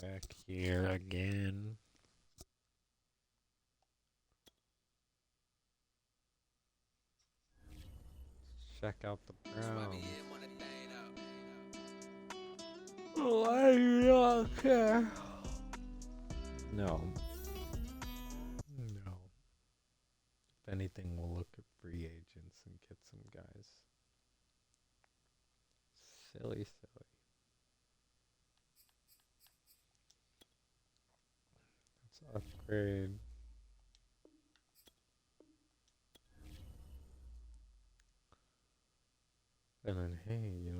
Back here again. Check out the Browns. Why do you not care? No. No. If anything, we'll look at free agents and get some guys. Silly, silly. Let's upgrade. And then, hey,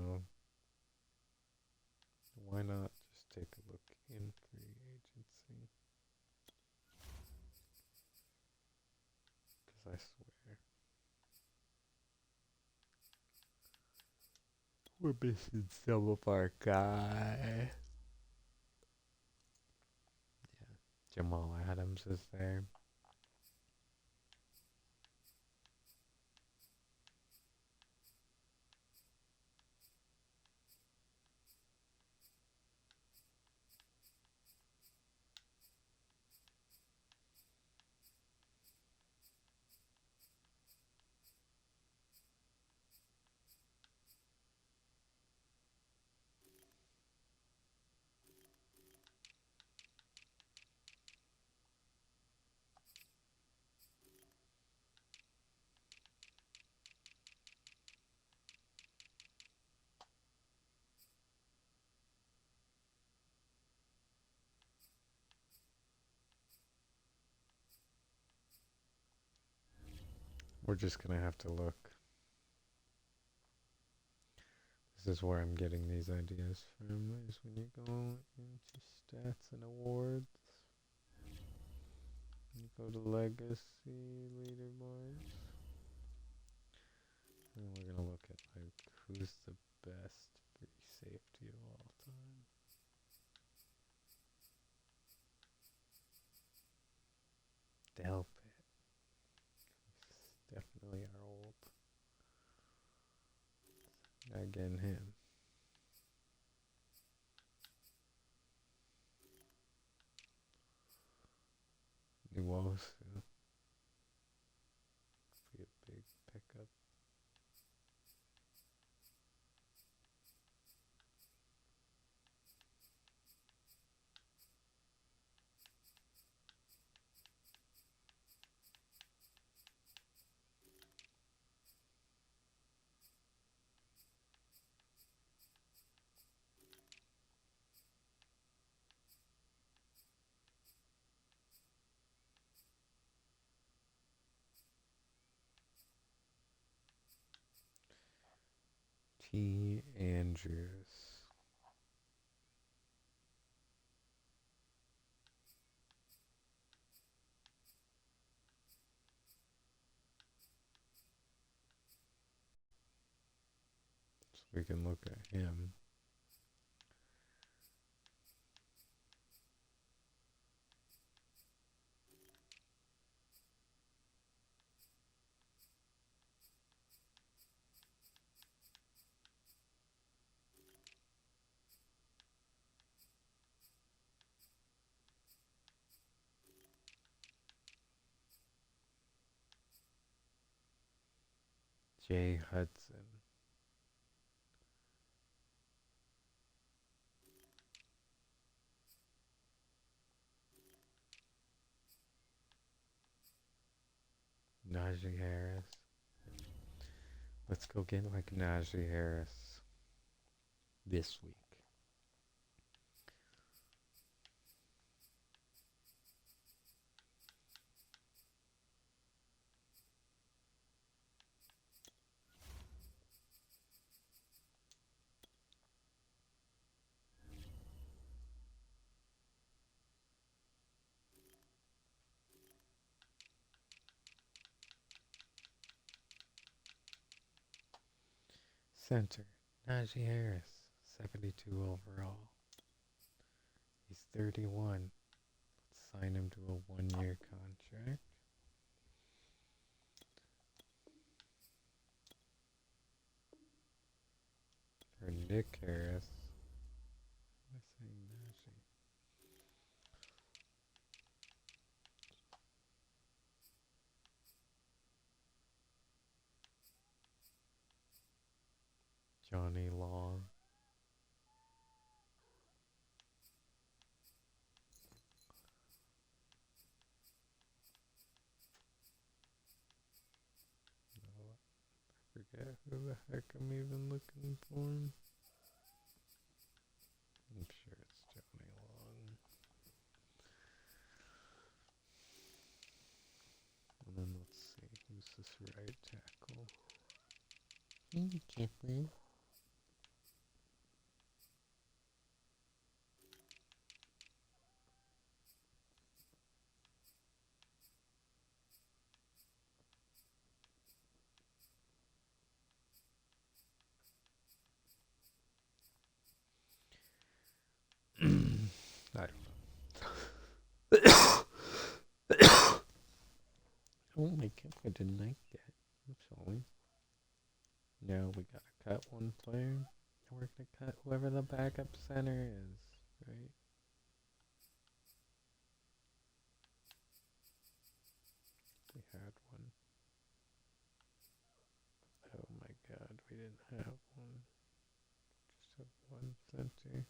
why not just take a look in free agency? Because I swear, we're missing some of our guy. Yeah, Jamal Adams is there. We're just gonna have to look. This is where I'm getting these ideas from, is when you go into stats and awards. You go to legacy leaderboards. And we're gonna look at who's the best free safety of all time. Delpit. Definitely our old. Again, him. Nuosu. Be a big pickup. T. Andrews. So we can look at him. Jay Hudson. Najee Harris. Let's go get Najee Harris this week. Center, Najee Harris, 72 overall. He's 31. Let's sign him to a 1-year contract. For Nick Harris. What am I saying, Najee? Johnny Law. Forget who the heck I'm even looking for. I'm sure it's Johnny Long. And then let's see, who's this right tackle? Hey, Kipper. I don't know. Oh my god, I didn't like that. I'm sorry. Now we gotta cut one player. We're gonna cut whoever the backup center is, right? We had one. Oh my god, we didn't have one. Just have one center.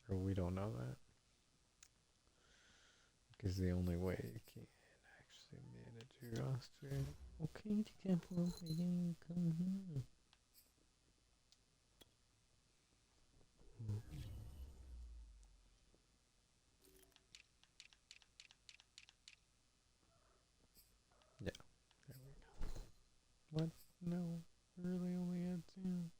Or we don't know that. Because the only way you can actually manage your roster. Okay, you can't come here. Yeah, there we go. What? No, we really only had two.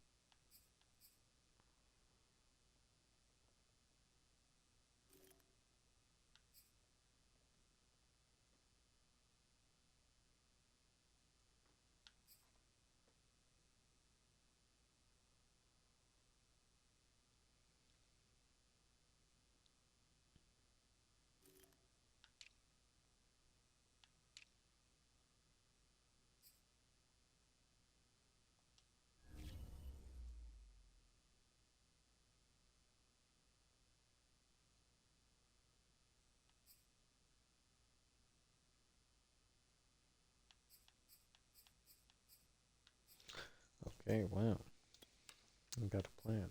Okay, wow. We got a plan.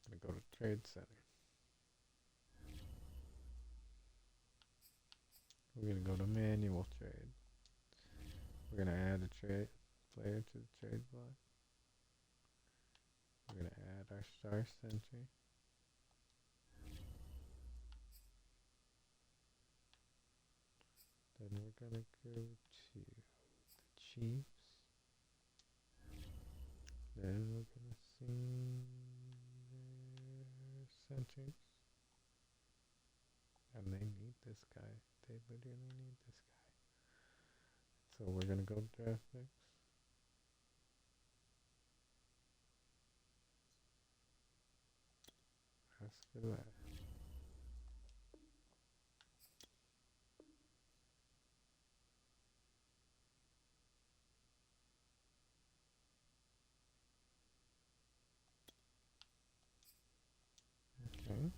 Gonna go to Trade Center. We're gonna go to manual trade. We're gonna add a trade player to the trade block. We're gonna add our star sentry. Then we're gonna go to the Chiefs. Then we're gonna see their sentries. And they need this guy. They literally need this guy. So we're gonna go draft picks. Ask for that. Okay.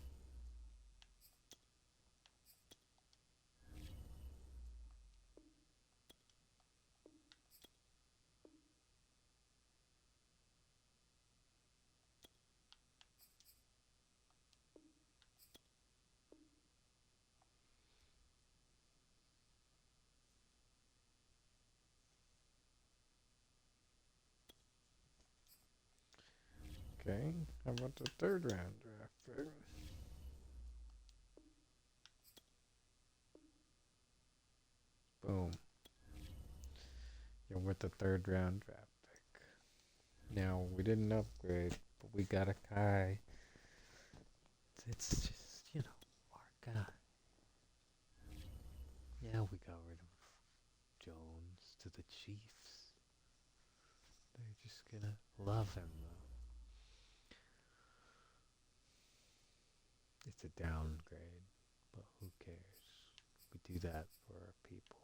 Okay. How about the third round draft pick? Boom. You're with the third round draft pick. Now we didn't upgrade, but we got a guy. It's just, our guy. Yeah, we got rid of Jones to the Chiefs. They're just gonna love him though. It's a downgrade, but who cares? We do that for our people.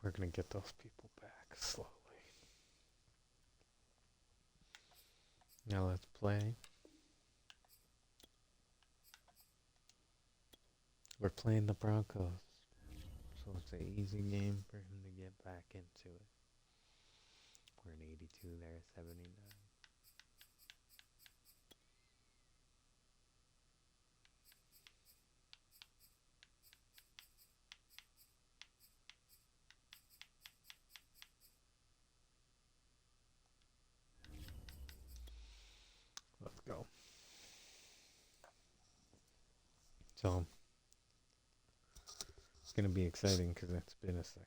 We're gonna get those people back slowly. Now let's play. We're playing the Broncos. So it's an easy game for him to get back into it. We're in 82, they're 79. Let's go. So it's going to be exciting because it's been a second.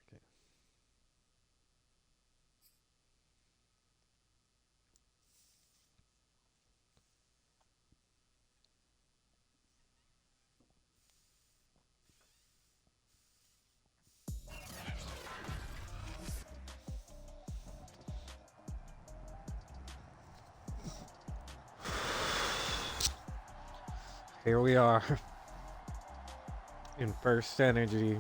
Here we are in First Energy.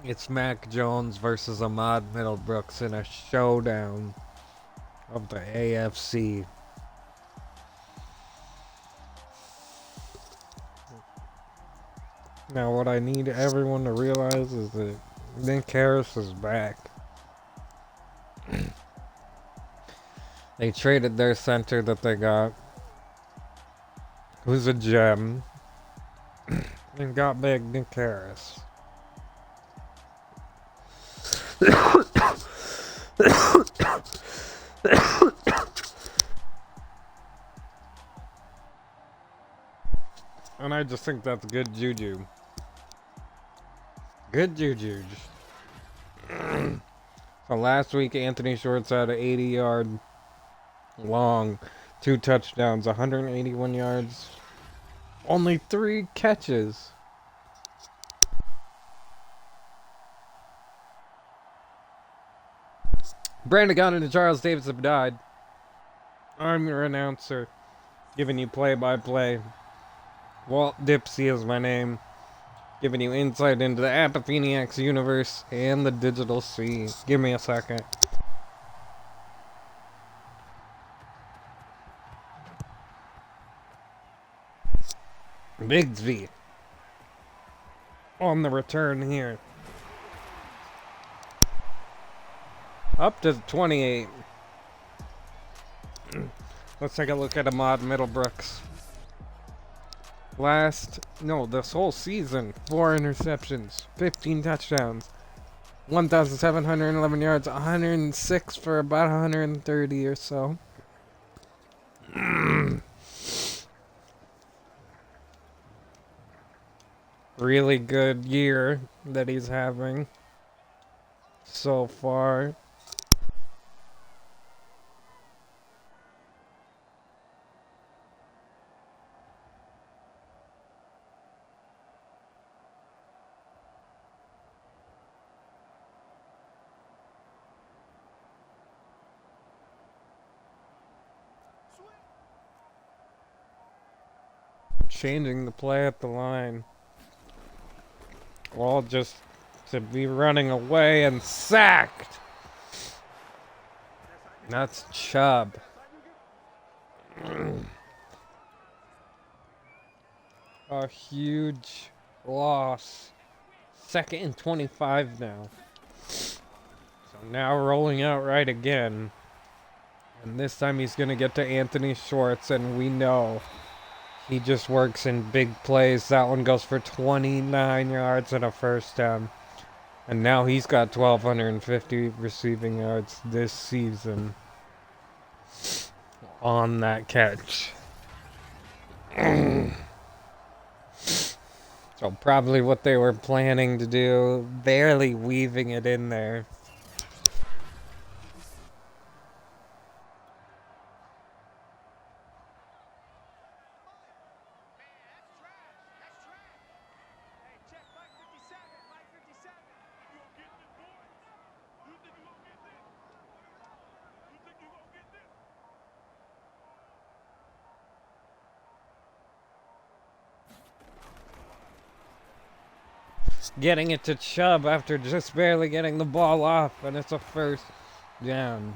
It's Mac Jones versus Ahmad Middlebrooks in a showdown of the AFC. Now, what I need everyone to realize is that Nick Harris is back. They traded their center that they got, who's a gem, and got big Nick Harris. And I just think that's good juju. Good juju. So last week, Anthony Shorts had an 80-yard long, 2 touchdowns, 181 yards, only 3 catches. Brandon Gunn and Charles Davis have died. I'm your announcer, giving you play-by-play. Walt Dipsey is my name, giving you insight into the Apopheniacs universe and the digital sea. Give me a second. Bigsby on the return here. Up to 28. Let's take a look at Ahmad Middlebrooks. This whole season, 4 interceptions, 15 touchdowns, 1,711 yards, 106 for about 130 or so. Really good year that he's having so far. Changing the play at the line. All just to be running away and sacked. That's Chubb. A huge loss. 2nd and 25 now. So now rolling out right again. And this time he's going to get to Anthony Schwartz, and we know he just works in big plays. That one goes for 29 yards and a first down. And now he's got 1,250 receiving yards this season on that catch. So probably what they were planning to do, barely weaving it in there. Getting it to Chubb after just barely getting the ball off, and it's a first down.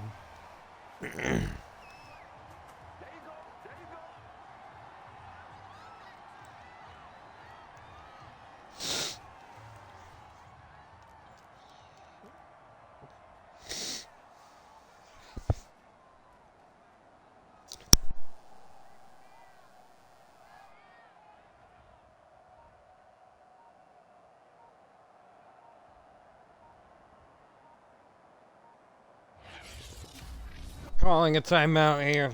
Calling a timeout here.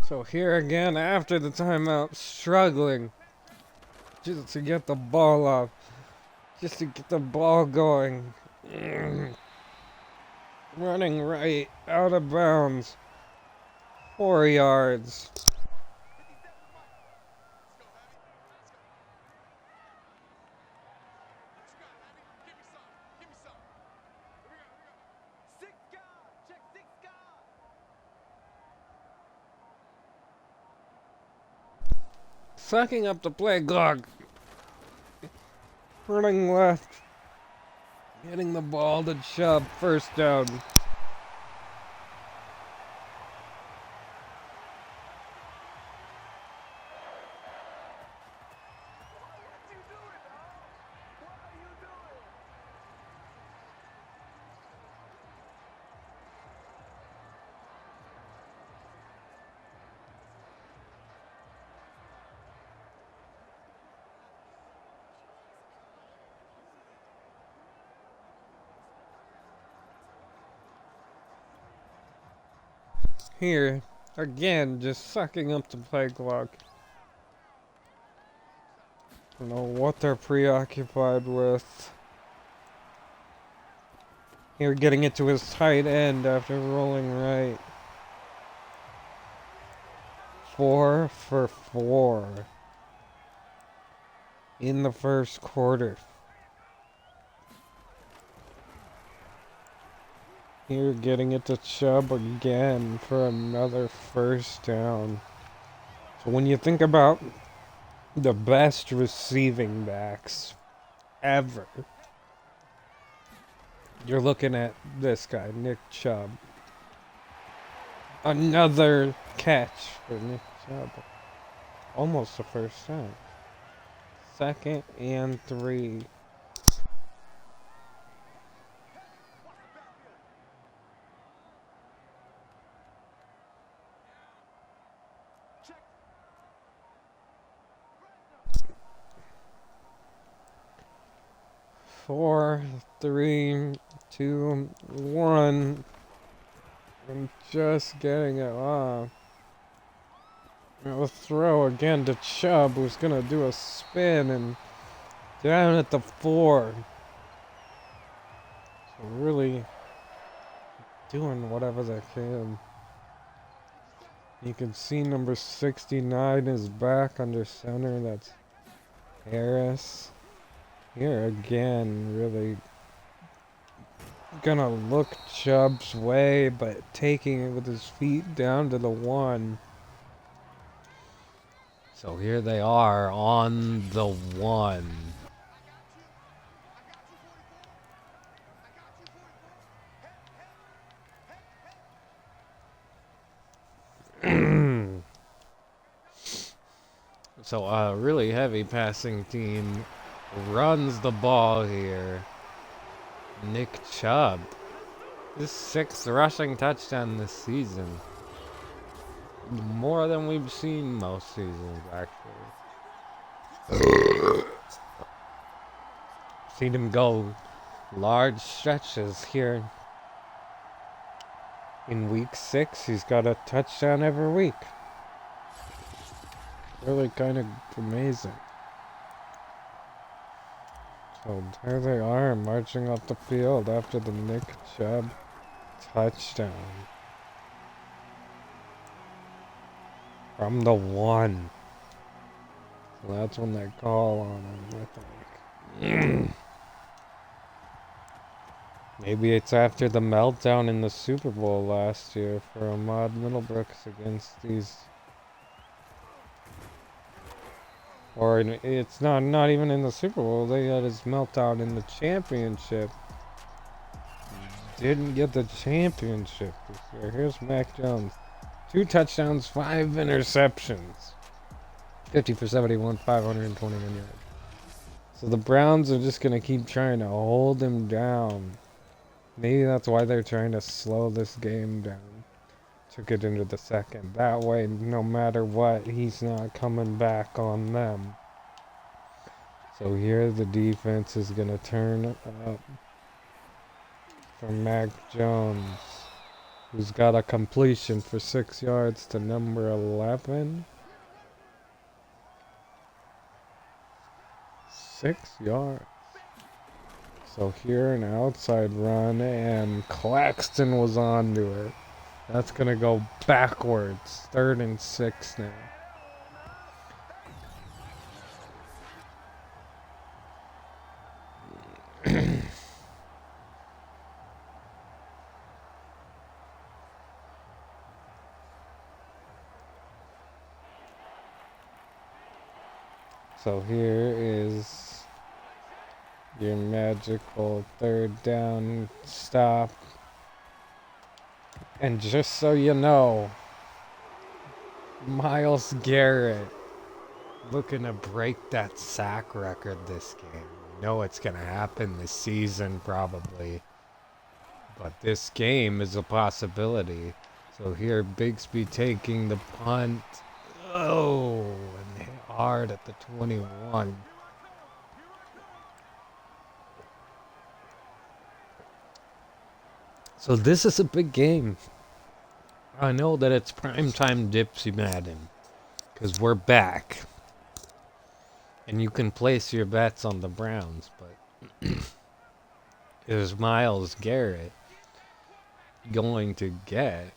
So here again, after the timeout, struggling just to get the ball off, just to get the ball going. Running right out of bounds. 4 yards. Sucking up the play clock. Running left. Getting the ball to Chubb. First down. Here, again, just sucking up the play clock. I don't know what they're preoccupied with. Here, getting it to his tight end after rolling right. 4 for 4 in the first quarter. Here, getting it to Chubb again for another first down. So when you think about the best receiving backs ever, you're looking at this guy, Nick Chubb. Another catch for Nick Chubb. Almost a first down. 2nd and 3. Four, 3, 2, 1. I'm just getting it off. A throw again to Chubb, who's gonna do a spin and down at the 4. So really doing whatever they can. You can see number 69 is back under center. That's Harris. Here again, really gonna look Chubb's way, but taking it with his feet down to the 1. So here they are on the 1. So a really heavy passing team runs the ball here. Nick Chubb. His 6th rushing touchdown this season. More than we've seen most seasons, actually. Seen him go large stretches here. In week 6, he's got a touchdown every week. Really kind of amazing. So there they are, marching up the field after the Nick Chubb touchdown. From the 1. So that's when they call on him, I think. Maybe it's after the meltdown in the Super Bowl last year for Ahmad Middlebrooks against these. Or it's not even in the Super Bowl. They had his meltdown in the championship. Didn't get the championship this year. Here's Mac Jones. 2 touchdowns, 5 interceptions. 50 for 71, 521 yards. So the Browns are just going to keep trying to hold him down. Maybe that's why they're trying to slow this game down to get into the second. That way, no matter what, he's not coming back on them. So here the defense is going to turn up for Mac Jones, who's got a completion for 6 yards to number 11. 6 yards. So here an outside run, and Claxton was onto it. That's going to go backwards. 3rd and 6 now. So here is your magical 3rd down stop. And just so you know, Myles Garrett looking to break that sack record this game. We know it's going to happen this season probably, but this game is a possibility. So here Bigsby taking the punt. Oh, and hit hard at the 21. So this is a big game. I know that it's primetime Dipsey Madden, because we're back. And you can place your bets on the Browns, but is Myles Garrett going to get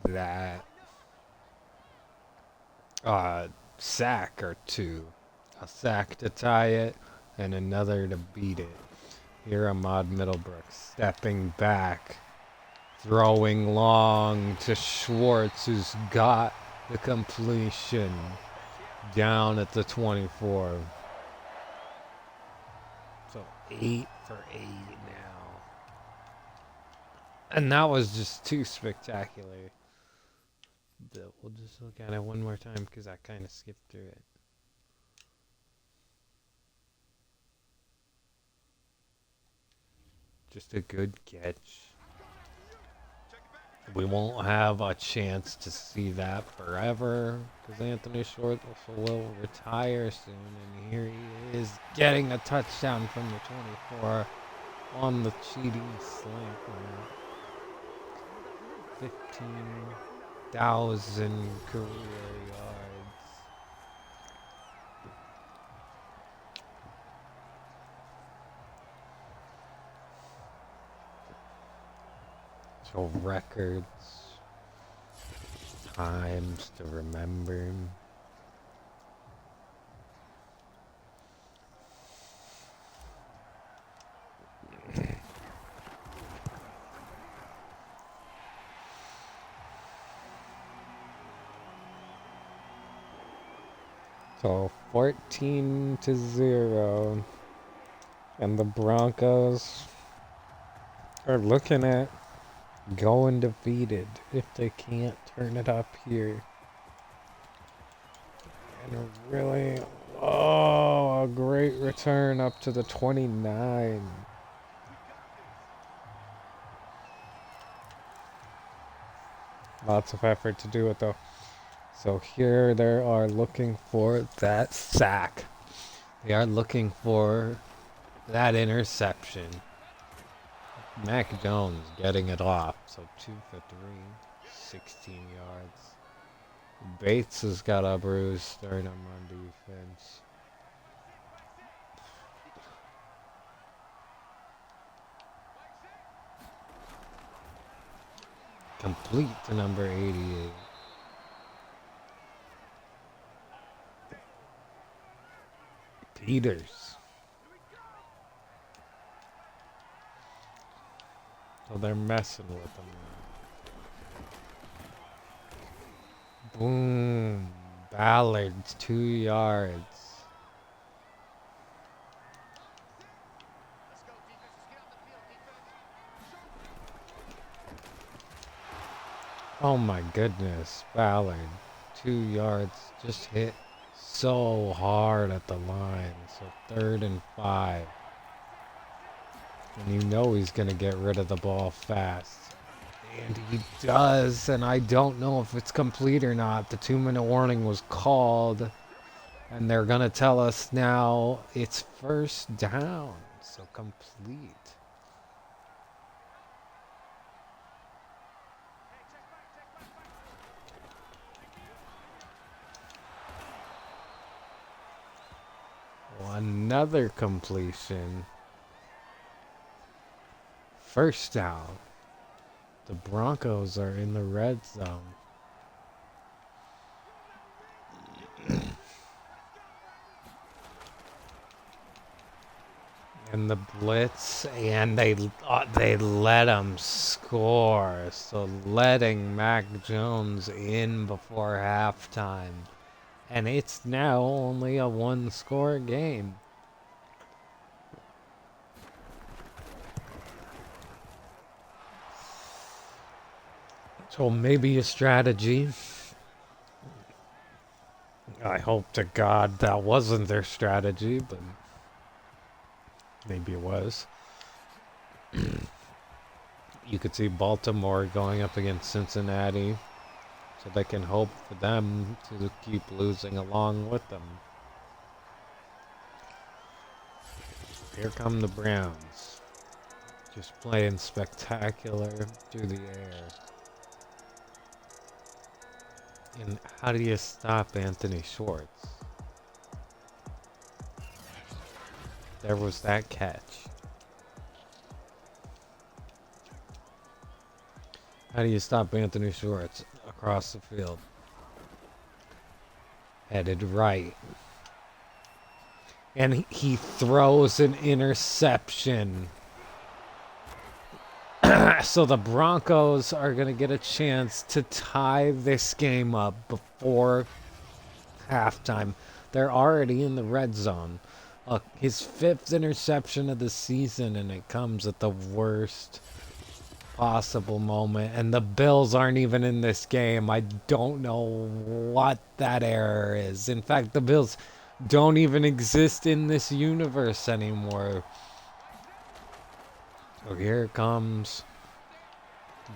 that sack or 2? A sack to tie it and another to beat it. Here Ahmad Middlebrooks stepping back, throwing long to Schwartz, who's got the completion down at the 24. So 8 for 8 now. And that was just too spectacular. We'll just look at it one more time because I kind of skipped through it. Just a good catch. We won't have a chance to see that forever because Anthony Schwartz will retire soon. And here he is getting a touchdown from the 24 on the cheating slant. 15,000 career yards. So records, times to remember. So 14-0, and the Broncos are looking at going defeated if they can't turn it up here. And really, a great return up to the 29. Lots of effort to do it though. So here they are looking for that sack. They are looking for that interception. Mac Jones getting it off. So 2 for 3, 16 yards. Bates has got a bruise starting him on defense. Complete to number 88. Peters. So they're messing with him now. Boom. Ballard's 2 yards. Oh my goodness. Ballard. 2 yards. Just hit so hard at the line. So 3rd and 5. And you know he's going to get rid of the ball fast. And he does. And I don't know if it's complete or not. The 2-minute warning was called. And they're going to tell us now it's first down. So complete. Another completion. First down. The Broncos are in the red zone. And the blitz, and they let him score. So letting Mac Jones in before halftime. And it's now only a 1-score game. So maybe a strategy. I hope to God that wasn't their strategy, but maybe it was. You could see Baltimore going up against Cincinnati, so they can hope for them to keep losing along with them. Here come the Browns. Just playing spectacular through the air. And how do you stop Anthony Schwartz? There was that catch. How do you stop Anthony Schwartz across the field? Headed right. And he throws an interception. So the Broncos are going to get a chance to tie this game up before halftime. They're already in the red zone. Look, his 5th interception of the season, and it comes at the worst possible moment. And the Bills aren't even in this game. I don't know what that error is. In fact, the Bills don't even exist in this universe anymore. So here comes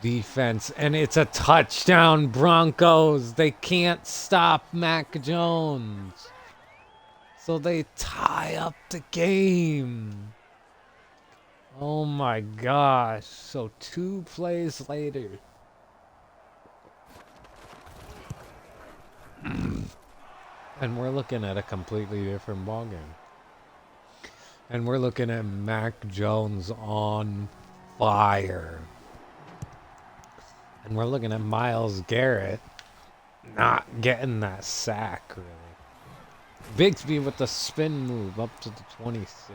defense, and it's a touchdown, Broncos. They can't stop Mac Jones. So they tie up the game. Oh my gosh. So 2 plays later. And we're looking at a completely different ballgame. And we're looking at Mac Jones on fire. And we're looking at Myles Garrett not getting that sack, really. Bigsby with the spin move up to the 26.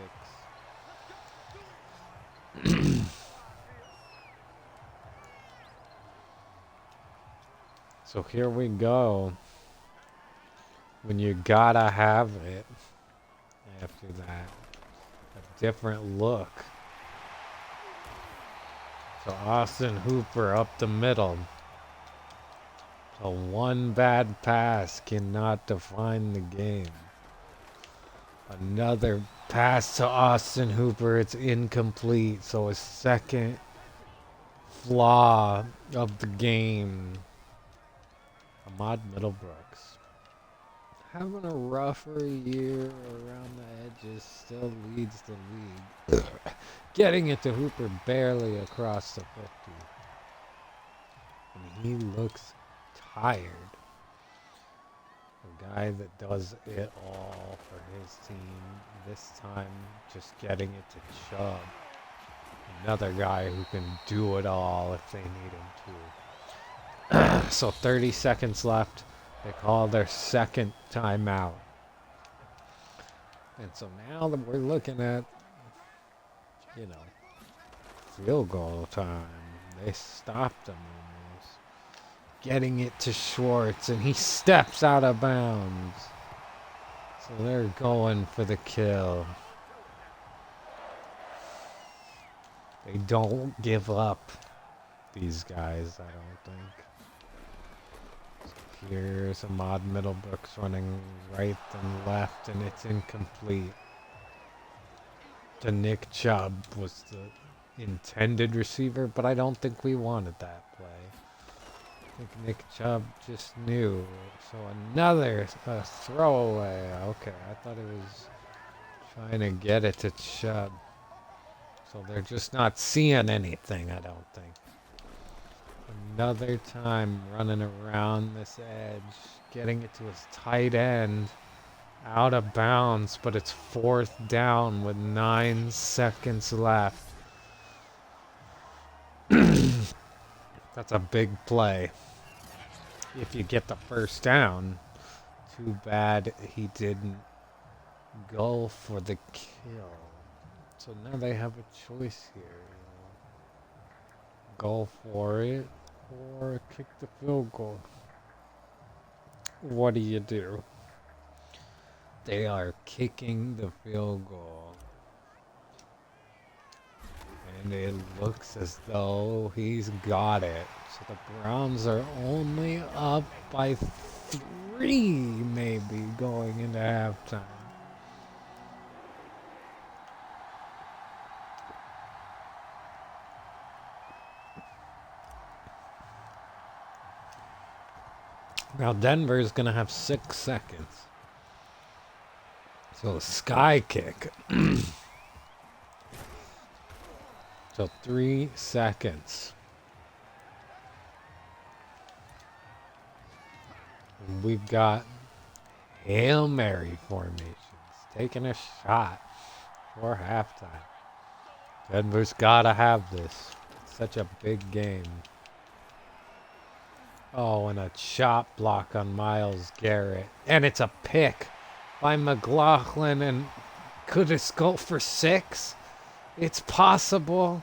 So here we go. When you gotta have it after that. A different look. So Austin Hooper up the middle. So one bad pass cannot define the game. Another pass to Austin Hooper. It's incomplete. So a second flaw of the game. Ahmad Middlebrooks. Having a rougher year around the edges, still leads the league. getting it to Hooper barely across the 50. And he looks tired. A guy that does it all for his team. This time, just getting it to Chubb. Another guy who can do it all if they need him to. So 30 seconds left. They call their second timeout. And so now that we're looking at, field goal time. They stopped him almost. Getting it to Schwartz, and he steps out of bounds. So they're going for the kill. They don't give up, these guys, I don't think. So here's Ahmad Middlebrooks running right and left, and it's incomplete. To Nick Chubb was the intended receiver, but I don't think we wanted that play. I think Nick Chubb just knew. So another throwaway. Okay, I thought it was trying to get it to Chubb. So they're just not seeing anything, I don't think. Another time running around this edge, getting it to his tight end. Out of bounds, but it's 4th down with 9 seconds left. That's a big play. If you get the first down, too bad he didn't go for the kill. So now they have a choice here. Go for it or kick the field goal. What do you do? They are kicking the field goal. And it looks as though he's got it. So the Browns are only up by 3 maybe going into halftime. Now Denver's going to have 6 seconds. So sky kick. So 3 seconds. And we've got Hail Mary formations. Taking a shot for halftime. Denver's got to have this. It's such a big game. Oh, and a chop block on Myles Garrett. And it's a pick by McLaughlin, and could this go for 6? It's possible.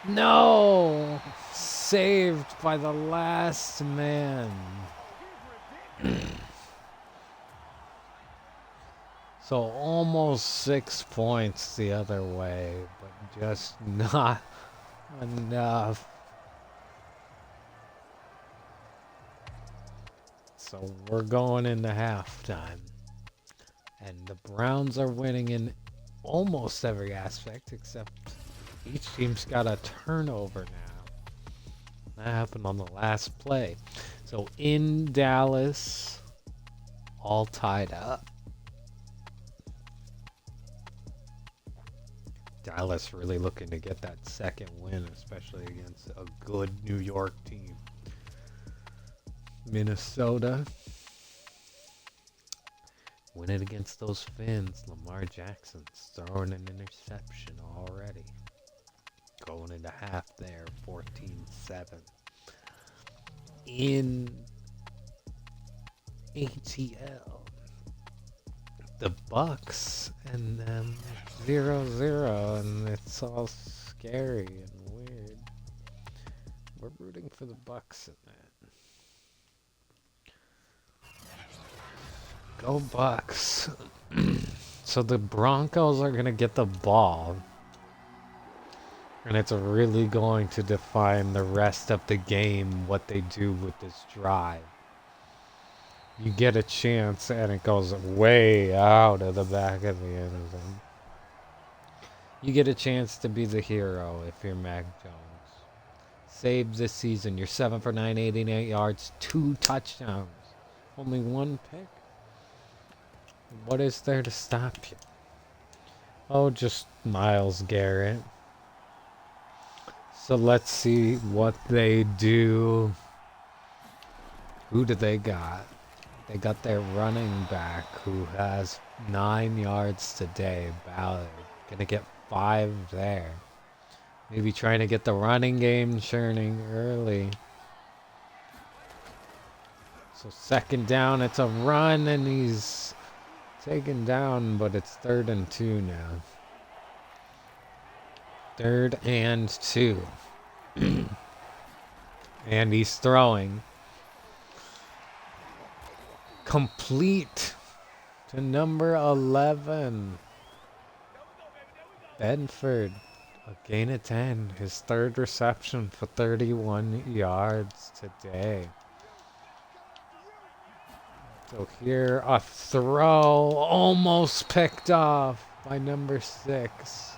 No! Saved by the last man. So almost 6 points the other way, but just not enough. So we're going into halftime. And the Browns are winning in almost every aspect, except each team's got a turnover now. That happened on the last play. So in Dallas, all tied up. Dallas really looking to get that second win, especially against a good New York team. Minnesota winning against those Finns. Lamar Jackson's throwing an interception already. Going into half there, 14-7. In ATL, the Bucks and them 0-0, and it's all scary and weird. We're rooting for the Bucks in that. Go Bucks. So the Broncos are going to get the ball. And it's really going to define the rest of the game, what they do with this drive. You get a chance, and it goes way out of the back of the end zone. You get a chance to be the hero if you're Mac Jones. Save this season. You're 7 for 9, 89 yards, 2 touchdowns. Only 1 pick? What is there to stop you? Oh, just Miles Garrett. So let's see what they do. Who do they got? They got their running back who has 9 yards today. Ballard. Gonna get 5 there. Maybe trying to get the running game churning early. So second down, it's a run and he's taken down, but it's 3rd and 2 now. 3rd and 2. And he's throwing. Complete to number 11. Bedford. A gain of 10. His 3rd reception for 31 yards today. So here a throw almost picked off by number 6.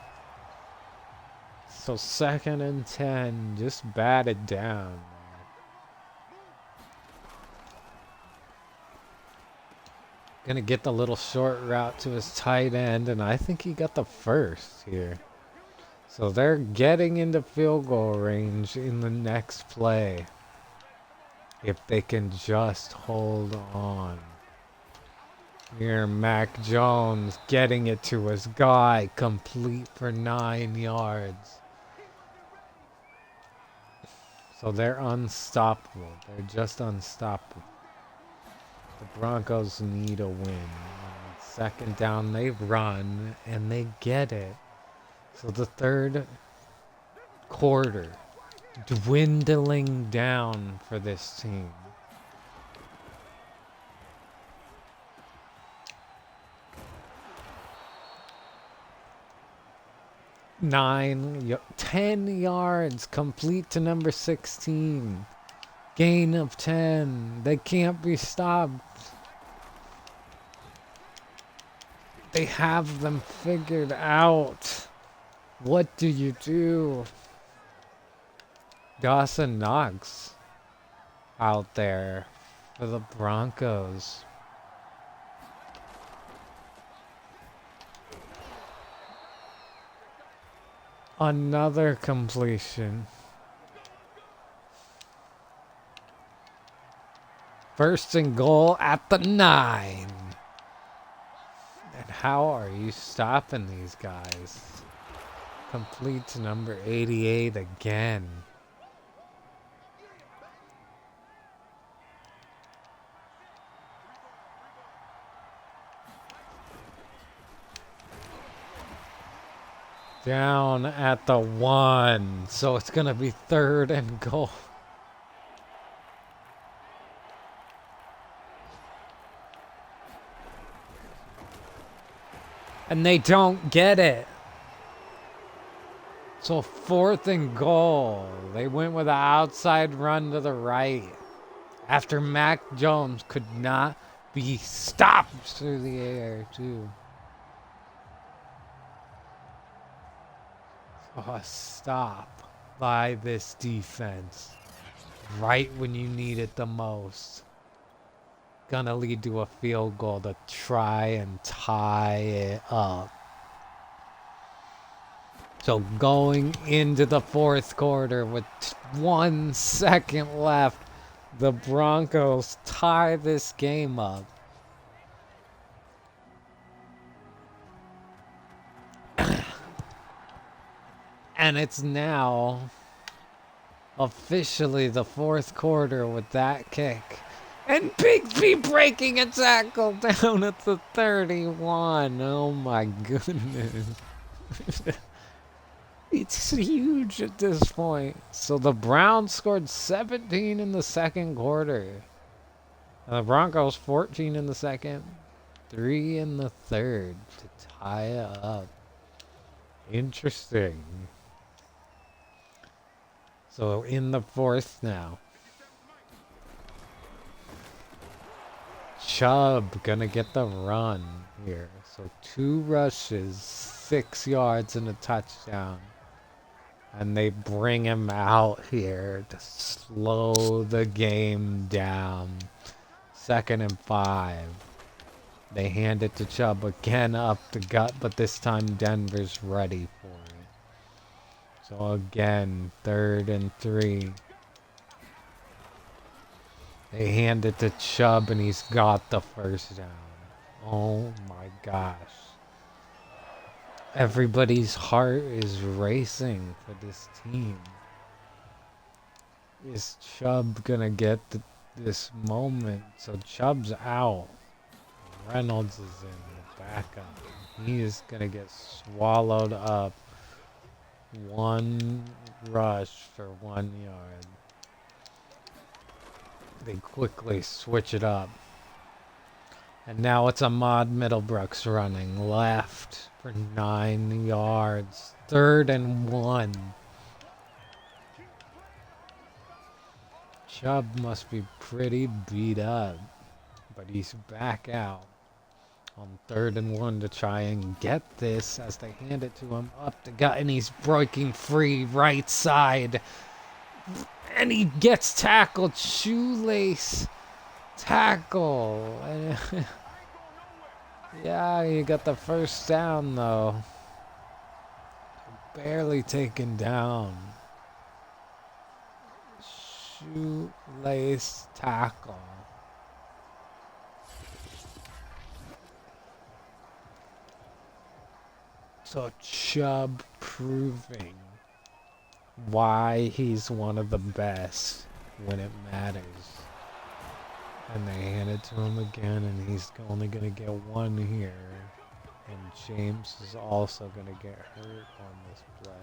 So 2nd and 10, just batted down. Gonna get the little short route to his tight end, and I think he got the first here. So they're getting into field goal range in the next play. If they can just hold on. Here, Mac Jones getting it to his guy, complete for 9 yards. So they're unstoppable. They're just unstoppable. The Broncos need a win. Second down, they run, and they get it. So the 3rd quarter, dwindling down for this team. Nine, 10 yards, complete to number 16. Gain of 10. They can't be stopped. They have them figured out. What do you do? Dawson Knox out there for the Broncos. Another completion. 1st and goal at the 9. And how are you stopping these guys? Complete to number 88 again. Down at the 1. So it's going to be 3rd and goal. And they don't get it. So 4th and goal. They went with an outside run to the right. After Mac Jones could not be stopped through the air, too. A stop by this defense right when you need it the most. Gonna lead to a field goal to try and tie it up. So going into the 4th quarter with 1 second left, the Broncos tie this game up. And it's now officially the 4th quarter with that kick. And Bigsby breaking a tackle down at the 31. Oh my goodness. It's huge at this point. So the Browns scored 17 in the 2nd quarter. And the Broncos 14 in the 2nd. 3 in the 3rd to tie it up. Interesting. So in the 4th now. Chubb gonna get the run here. So 2 rushes, 6 yards and a touchdown. And they bring him out here to slow the game down. 2nd and 5. They hand it to Chubb again up the gut, but this time Denver's ready for it. So again, 3rd and 3. They hand it to Chubb and he's got the first down. Oh my gosh. Everybody's heart is racing for this team. Is Chubb gonna get this moment? So Chubb's out. Reynolds is in the backup. He is gonna get swallowed up. 1 rush for 1 yard. They quickly switch it up. And now it's Ahmad Middlebrooks running left for 9 yards. 3rd and 1. Chubb must be pretty beat up, but he's back out on 3rd and 1 to try and get this as they hand it to him up the gut, and he's breaking free right side. And he gets tackled, shoelace tackle. Yeah, you got the first down though. Barely taken down. Shoelace tackle. So Chubb proving why he's one of the best when it matters. And they hand it to him again, and he's only going to get 1 here. And James is also going to get hurt on this play.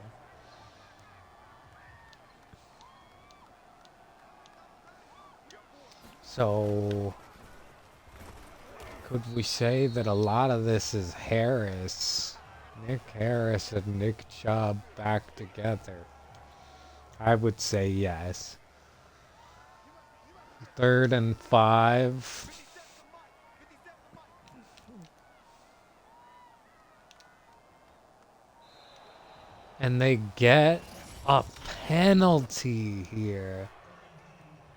So, could we say that a lot of this is Harris? Nick Harris and Nick Chubb back together? I would say yes. 3rd and 5. And they get a penalty here.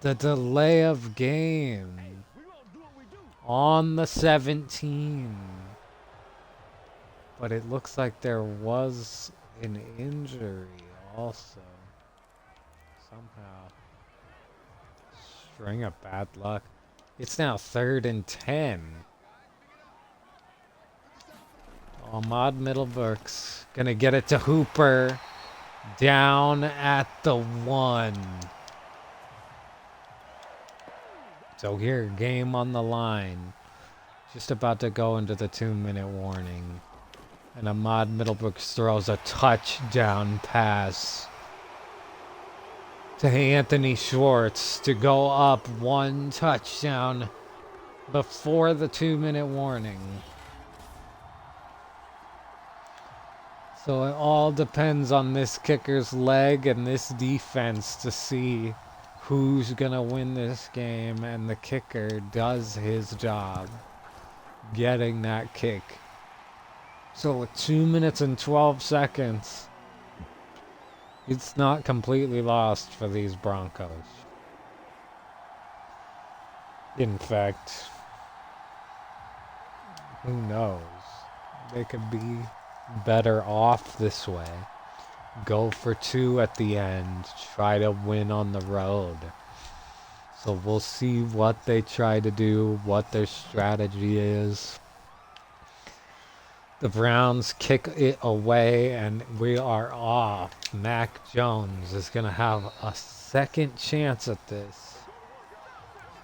The delay of game on the 17. But it looks like there was an injury also. Somehow. String of bad luck. It's now 3rd and 10. Ahmad Middlebrooks gonna get it to Hooper. Down at the 1. So here, game on the line. Just about to go into the 2-minute warning. And Ahmad Middlebrooks throws a touchdown pass to Anthony Schwartz to go up 1 touchdown before the 2-minute warning. So it all depends on this kicker's leg and this defense to see who's gonna win this game, and the kicker does his job getting that kick. So with 2 minutes and 12 seconds, it's not completely lost for these Broncos. In fact, who knows? They could be better off this way. Go for 2 at the end. Try to win on the road. So we'll see what they try to do, what their strategy is. The Browns kick it away, and we are off. Mac Jones is going to have a second chance at this.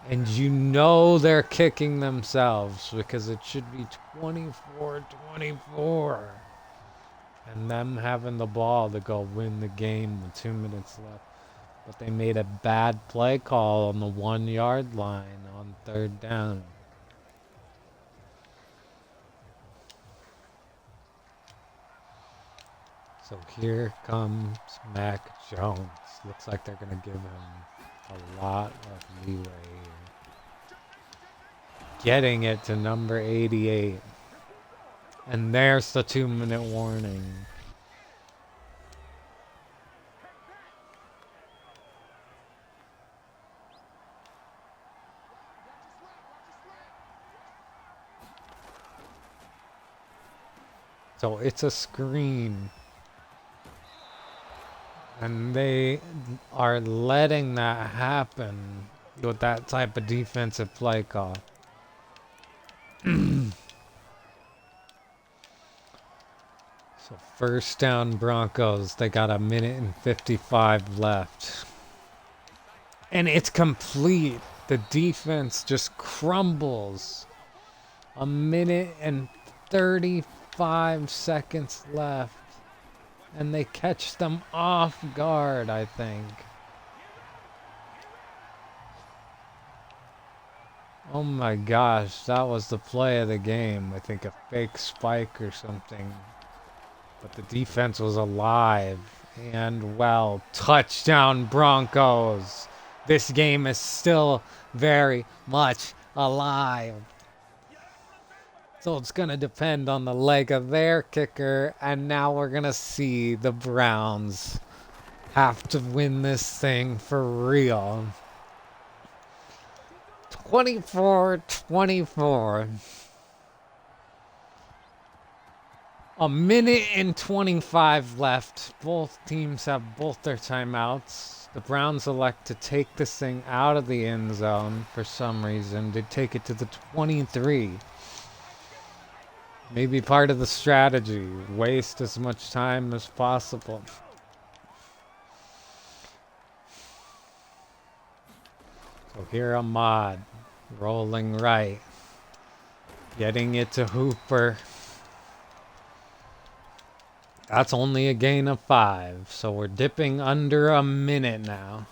And you know they're kicking themselves because it should be 24-24. And them having the ball to go win the game with 2 minutes left. But they made a bad play call on the 1-yard line on 3rd down. So here comes Mac Jones. Looks like they're going to give him a lot of leeway here. Getting it to number 88. And there's the 2-minute warning. So it's a screen. And they are letting that happen with that type of defensive play call. So first down Broncos. They got a minute and 55 left. And it's complete. The defense just crumbles. A minute and 35 seconds left. And they catch them off guard, I think. Oh my gosh, that was the play of the game. I think a fake spike or something. But the defense was alive. And well, touchdown Broncos. This game is still very much alive. So it's going to depend on the leg of their kicker. And now we're going to see the Browns have to win this thing for real. 24-24. A minute and 25 left. Both teams have both their timeouts. The Browns elect to take this thing out of the end zone for some reason. They take it to the 23. Maybe part of the strategy. Waste as much time as possible. So here Ahmad. Rolling right. Getting it to Hooper. That's only a gain of 5. So we're dipping under a minute now.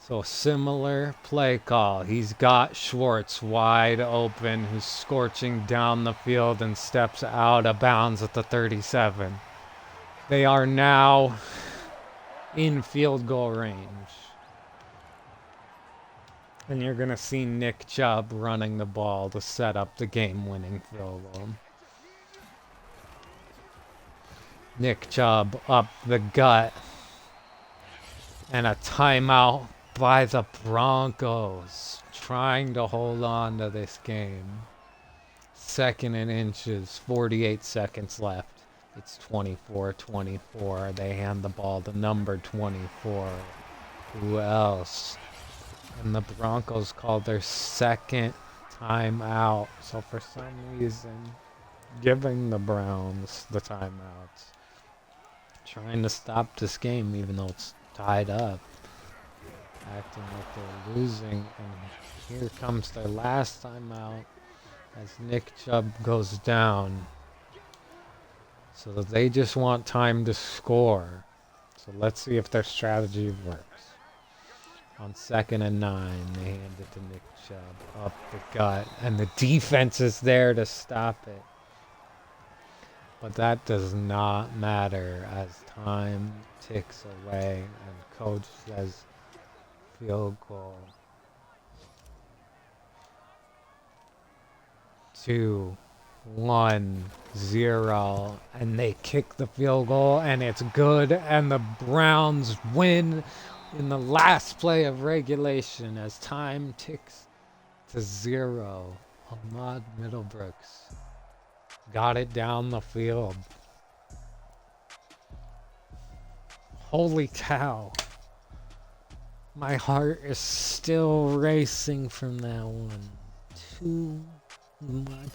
So similar play call. He's got Schwartz wide open, who's scorching down the field and steps out of bounds at the 37. They are now in field goal range. And you're going to see Nick Chubb running the ball to set up the game-winning field goal. Nick Chubb up the gut. And a timeout by the Broncos. Trying to hold on to this game. 2nd and inches. 48 seconds left. It's 24-24. They hand the ball to number 24. Who else? And the Broncos called their 2nd timeout. So for some reason, giving the Browns the timeouts. Trying to stop this game even though it's tied up. Acting like they're losing. And here comes their last timeout as Nick Chubb goes down. So they just want time to score. So let's see if their strategy works. On 2nd and 9, they hand it to Nick Chubb up the gut. And the defense is there to stop it. But that does not matter as time ticks away and coach says field goal. 2, 1, 0. And they kick the field goal and it's good. And the Browns win in the last play of regulation as time ticks to 0. Ahmad Middlebrooks got it down the field. Holy cow. My heart is still racing from that one. Too much.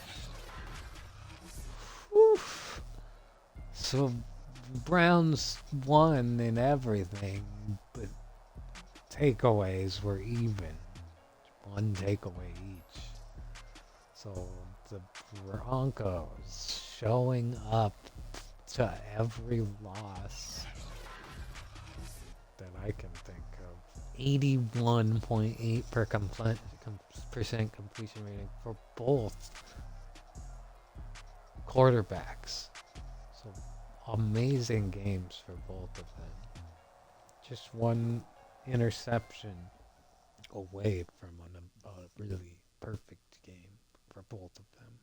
Oof. So Browns won in everything, but takeaways were even. 1 takeaway each. So the Broncos showing up to every loss that I can think of. 81.8% completion rating for both quarterbacks. So amazing games for both of them. Just 1 interception away from a really perfect game for both of them.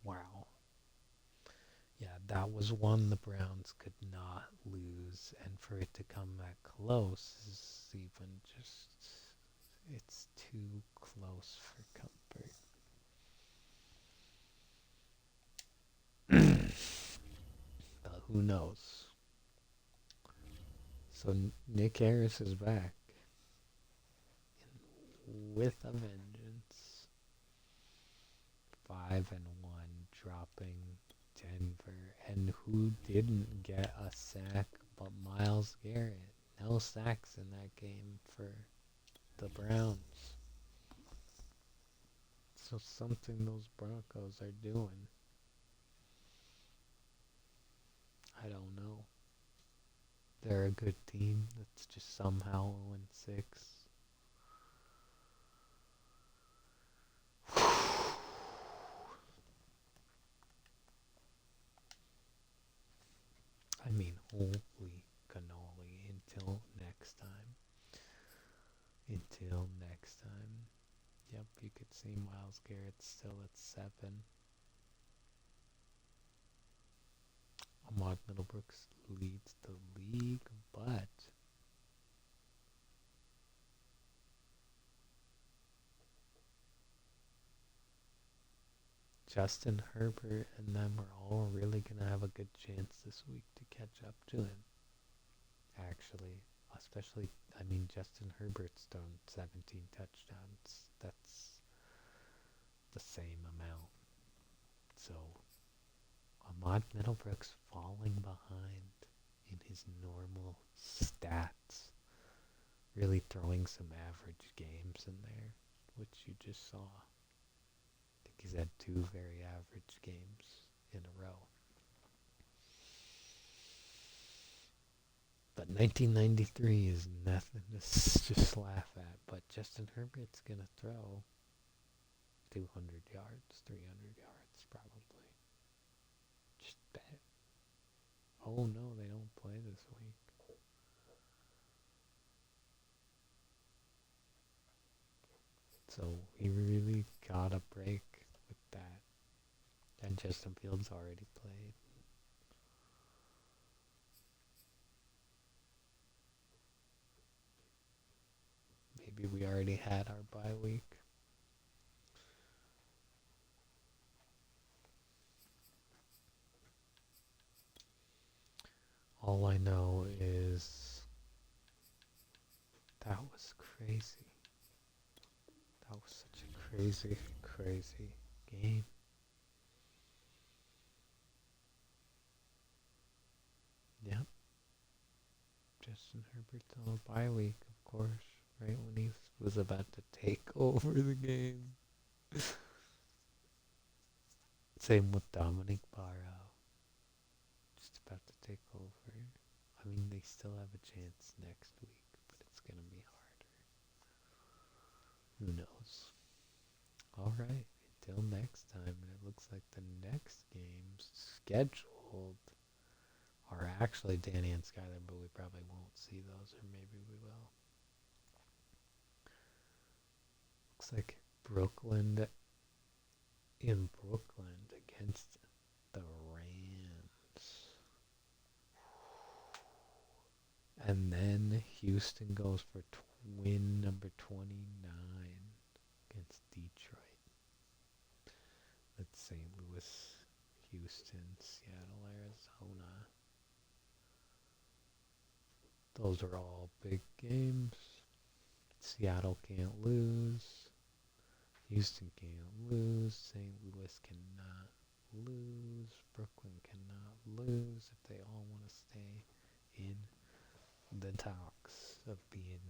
Wow. Yeah, that was one the Browns could not lose, and for it to come that close is even just, it's too close for comfort. who knows? So Nick Harris is back with a vengeance. 5-1, dropping Denver, and who didn't get a sack but Myles Garrett? No sacks in that game for the Browns. So something those Broncos are doing. I don't know. They're a good team that's just somehow 0-6. I mean, holy cannoli. Until next time. Until next time. Yep, you could see Myles Garrett still at 7. Ahmad Middlebrooks leads the league, but Justin Herbert and them are all really going to have a good chance this week to catch up to him. Actually, especially, I mean, Justin Herbert's thrown 17 touchdowns. That's the same amount. So, Ahmad Middlebrooks falling behind in his normal stats. Really throwing some average games in there, which you just saw. I think he's had 2 very average games in a row. But 1993 is nothing to just laugh at. But Justin Herbert's going to throw 200 yards, 300 yards probably. Just bet. Oh no, they don't play this week. So he really got a break with that. And Justin Fields already played. Maybe we already had our bye week. All I know is that was crazy. That was such a crazy, crazy game. Yep. Justin Herbert's on a bye week, of course, right when he was about to take over the game. Same with Dominic Barrow. Just about to take over. I mean, they still have a chance next week, but it's going to be harder. Who knows? Alright, until next time. And it looks like the next games scheduled are actually Danny and Skyler, but we probably won't see those, or maybe we will. Looks like Brooklyn in Brooklyn against the Rams. And then Houston goes for win number 29 against Detroit. That's St. Louis, Houston, Seattle, Arizona. Those are all big games. Seattle can't lose. Houston can't lose. St. Louis cannot lose. Brooklyn cannot lose if they all want to stay in the talks of being,